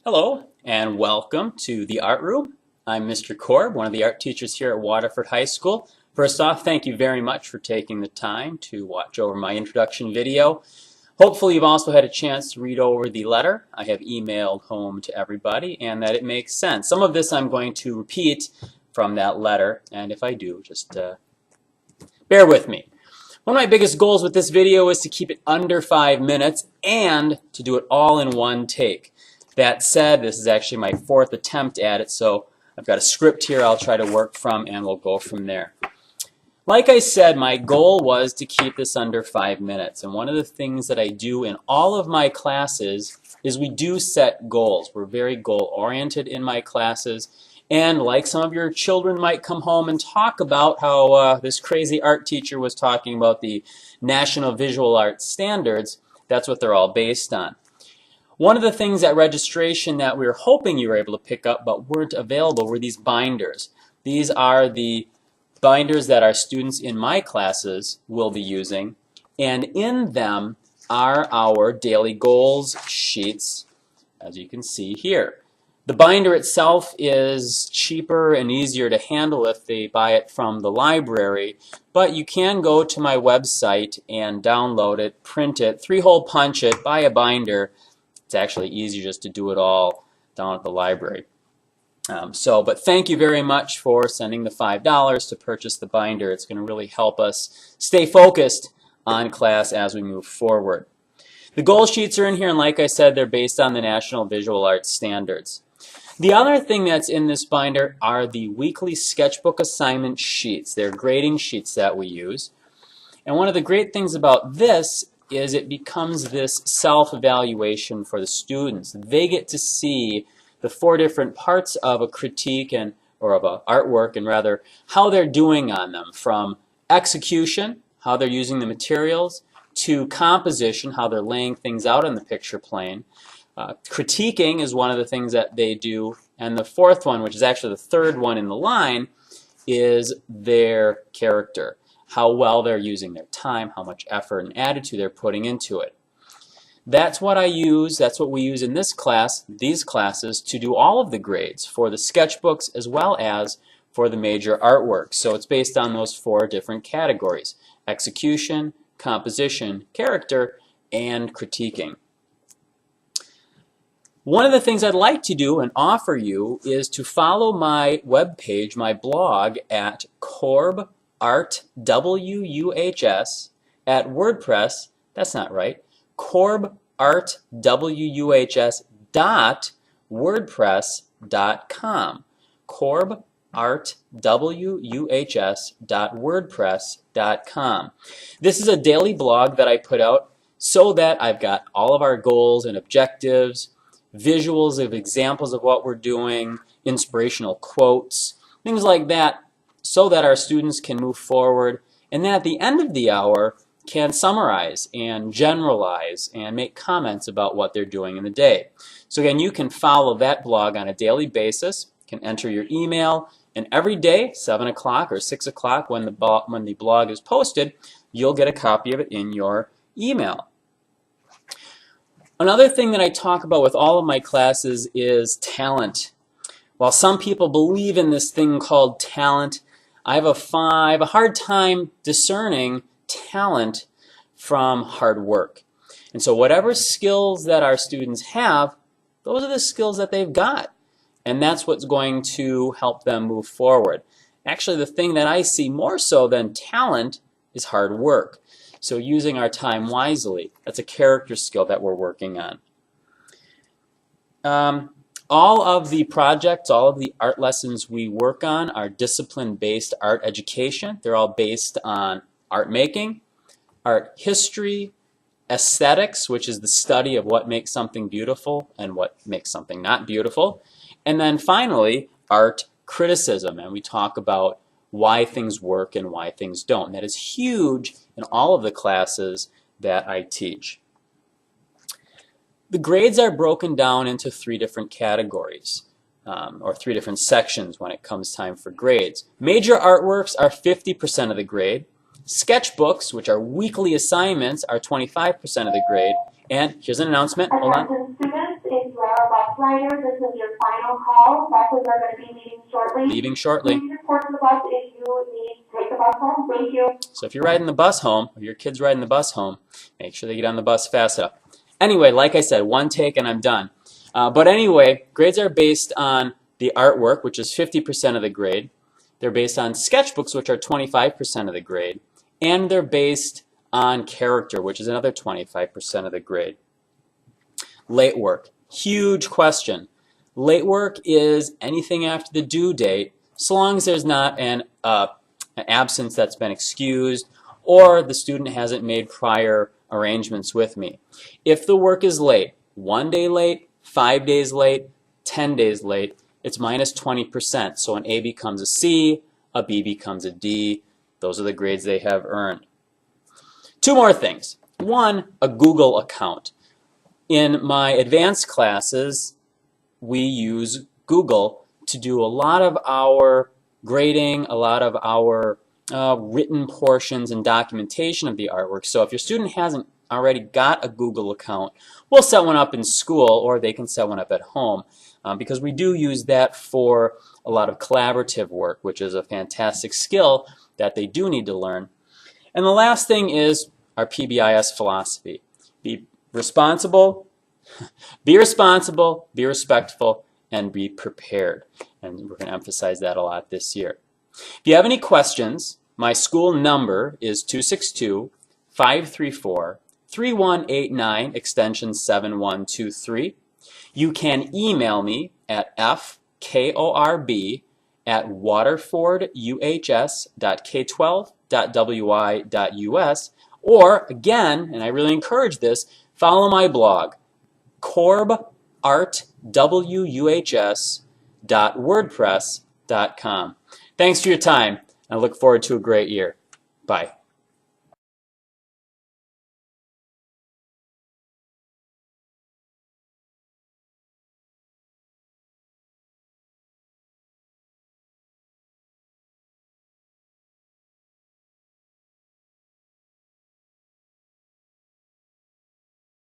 Hello and welcome to the Art Room. I'm Mr. Korb, one of the art teachers here at Waterford High School. First off, thank you very much for taking the time to watch over my introduction video. Hopefully you've also had a chance to read over the letter I have emailed home to everybody and that it makes sense. Some of this I'm going to repeat from that letter, and if I do, just bear with me. One of my biggest goals with this video is to keep it under 5 minutes and to do it all in one take. That said, this is actually my 4th attempt at it, so I've got a script here I'll try to work from and we'll go from there. Like I said, my goal was to keep this under 5 minutes, and one of the things that I do in all of my classes is we do set goals. We're very goal-oriented in my classes, and like some of your children might come home and talk about how this crazy art teacher was talking about the National Visual Arts Standards, that's what they're all based on. One of the things at registration that we were hoping you were able to pick up but weren't available were these binders. These are the binders that our students in my classes will be using, and in them are our daily goals sheets, as you can see here. The binder itself is cheaper and easier to handle if they buy it from the library, but you can go to my website and download it, print it, 3-hole punch it, buy a binder. It's actually easier just to do it all down at the library. But thank you very much for sending the $5 to purchase the binder. It's going to really help us stay focused on class as we move forward. The goal sheets are in here, and like I said, they're based on the National Visual Arts Standards. The other thing that's in this binder are the weekly sketchbook assignment sheets. They're grading sheets that we use. And one of the great things about this is it becomes this self-evaluation for the students. They get to see the 4 different parts of a critique or of an artwork, and rather how they're doing on them, from execution, how they're using the materials, to composition, how they're laying things out on the picture plane. Critiquing is one of the things that they do, and the 4th one, which is actually the 3rd one in the line, is their character. How well they're using their time, how much effort and attitude they're putting into it. That's what I use, that's what we use in this class, these classes, to do all of the grades for the sketchbooks as well as for the major artwork. So it's based on those 4 different categories: execution, composition, character, and critiquing. One of the things I'd like to do and offer you is to follow my webpage, my blog, at Korb Art WUHS at WordPress. That's not right. Korb Art WUHS .wordpress.com. Korb Art WUHS .wordpress.com. This is a daily blog that I put out so that I've got all of our goals and objectives, visuals of examples of what we're doing, inspirational quotes, things like that, so that our students can move forward, and then at the end of the hour can summarize and generalize and make comments about what they're doing in the day. So again, you can follow that blog on a daily basis, can enter your email, and every day, 7 o'clock or 6 o'clock when the blog is posted, you'll get a copy of it in your email. Another thing that I talk about with all of my classes is talent. While some people believe in this thing called talent, I have a hard time discerning talent from hard work. And so whatever skills that our students have, those are the skills that they've got. And that's what's going to help them move forward. Actually, the thing that I see more so than talent is hard work. So using our time wisely, that's a character skill that we're working on. All of the projects, all of the art lessons we work on are discipline-based art education. They're all based on art making, art history, aesthetics, which is the study of what makes something beautiful and what makes something not beautiful, and then finally, art criticism. And we talk about why things work and why things don't. And that is huge in all of the classes that I teach. The grades are broken down into 3 different categories, or 3 different sections when it comes time for grades. Major artworks are 50% of the grade. Sketchbooks, which are weekly assignments, are 25% of the grade. And here's an announcement. Hold on. Students, if you are about bus riders, this is your final call. Buses are going to be leaving shortly. Leaving shortly. Please report to the bus if you need to take the bus home. Thank you. So if you're riding the bus home, or your kid's riding the bus home, make sure they get on the bus fast enough. Anyway, like I said, one take and I'm done. But anyway, grades are based on the artwork, which is 50% of the grade. They're based on sketchbooks, which are 25% of the grade. And they're based on character, which is another 25% of the grade. Late work. Huge question. Late work is anything after the due date, so long as there's not an absence that's been excused or the student hasn't made prior arrangements with me. If the work is late, 1 day late, 5 days late, 10 days late, it's minus 20%. So an A becomes a C, a B becomes a D. Those are the grades they have earned. Two more things. One, a Google account. In my advanced classes, we use Google to do a lot of our grading, a lot of our written portions and documentation of the artwork. So if your student hasn't already got a Google account, we'll set one up in school or they can set one up at home because we do use that for a lot of collaborative work, which is a fantastic skill that they do need to learn. And the last thing is our BIS philosophy. Be responsible, be respectful, and be prepared. And we're going to emphasize that a lot this year. If you have any questions, my school number is 262-534-3189, extension 7123. You can email me at fkorb@waterforduhs.k12.wi.us, or again, and I really encourage this, follow my blog, korbartwuhs.wordpress.com. Thanks for your time. I look forward to a great year. Bye.